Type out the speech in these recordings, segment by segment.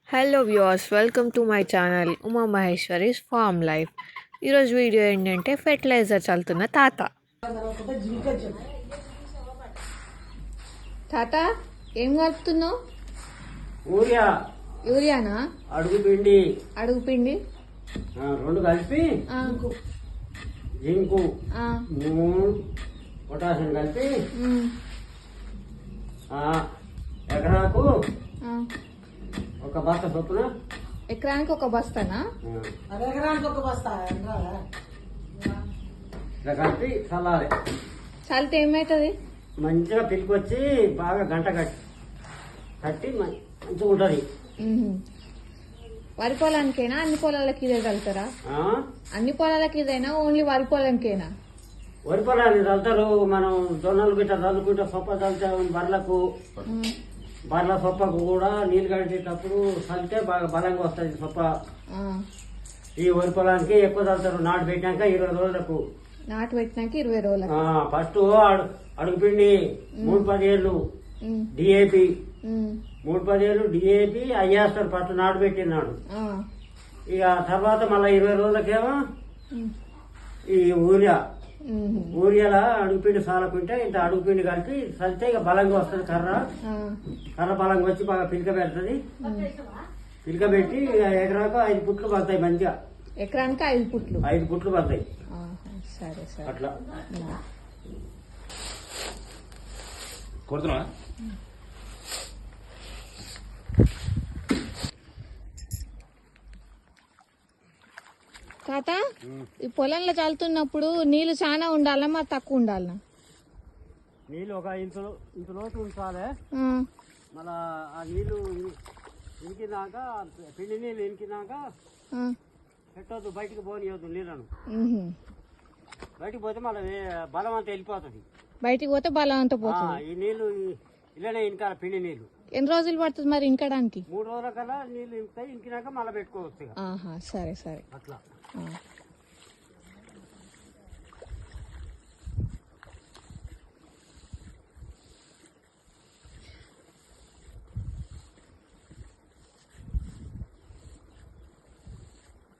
Hello viewers, welcome to my channel Uma Maheshwari's farm life. ఈరోజు video ఏంటంటే fertilizer చల్లుతున్న తాత. తాత ఏం కలుపుతున్నావు? యూరియా యూరియానా? అడుగు పిండి అడుగు పిండి రెండు కలిపి ఆ, జింకు ఆ, పొటాషియం కలిపి ఉమ్, ఎకరాకు ఆ. ఒక బస్త చొప్పున ఎకరానికి ఒక బస్తానా? ఇట్లా కలిపి చల్లాలి. చల్లితే ఏమవుతుంది? మంచిగా పిలికొచ్చి బాగా గంట కట్టి మంచిగా ఉంటుంది. ఉహుం. వరి పొలానికైనా అన్ని పొలాలకి ఇదే చల్లుతారా? అన్ని పొలాలకి ఇదేనా ఓన్లీ వరి పొలంకేనా? వరి పొలాన్ని చల్లుతారు. మనం జొన్నలు గిట్ట చల్లుకుంటే సొప్ప చల్లుతాం. ఉమ్, బర్ల సొప్పకు కూడా నీళ్ళు కట్టేటప్పుడు చల్లితే బాగా బలంగా వస్తుంది సొప్ప. ఆ. ఈ వరి పొలానికి ఎక్కువ చల్లుతారు. నాటు పెట్టినాక 20 రోజులకు. నాటు పెట్టినాక 20 రోజులకి. ఫస్ట్ అడుగుపిండి 3-10 ఉమ్, డిఏపి ఉమ్, 3-10 డిఏపి అయ్యేస్తారు ఫస్ట్ నాటు పెట్టినాడు. ఆ, ఇక తర్వాత మళ్ళీ 20 రోజులకేమో ఉమ్, ఈ ఊరియా ఉహుం. ఊరియాల అడుగుపిండి సాలకుంటే ఇంత అడుగుపిండి కలిపి చల్లితే ఇక బలంగా వస్తుంది కర్ర. ఆ, కర్ర బలంగా వచ్చి బాగా పిలిక పెడుతుంది. పిలిక పెట్టి ఎకరాకు 5 పుట్లు పడతాయి. మంచిగా ఎకరానికి 5 పుట్లు. 5 పుట్లు పడతాయి. ఆహా, సరే సరే. అట్లా ఉమ్. కొడుతున్నా తాత ఈ పొలంలో చల్లుతున్నప్పుడు నీళ్లు చాలా ఉండాలా మరి తక్కువ ఉండాలనా? నీళ్ళు ఒక ఇంత లోతు ఉంచాలి. ఆ, మళ్ళా ఆ నీళ్లు ఇంకినాక పిండి నీళ్ళు ఇంకినాక ఆ, పెట్టొద్దు, బయటికి పోనీయొద్దు నీళ్ళను. ఉహుం. బయటికి పోతే మళ్ళీ బలం అంతా వెళ్ళిపోతుంది. బయటికి పోతే బలం అంతా పోతుంది. ఈ నీళ్లు ఇలానే ఇంకాల పిండి నీళ్లు ఎన్ని రోజులు పడుతుంది మరి ఇంకడానికి? 3 రోజుల కల్లా నీళ్ళు ఇంకుతాయి. ఇంకినాక మళ్ళీ పెట్టుకోవచ్చు ఇక. ఆహా, సరే సరే. అట్లా ఆ.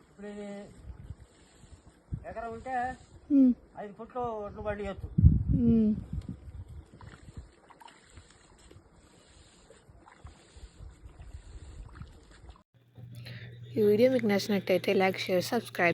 ఇప్పుడు ఇది ఎకరం ఉంటే ఉమ్, 5 ఫుట్లు ఒడ్లు పండియచ్చు. ఉమ్. ఈ వీడియో మీకు నచ్చినట్టయితే లైక్, షేర్, సబ్స్క్రైబ్.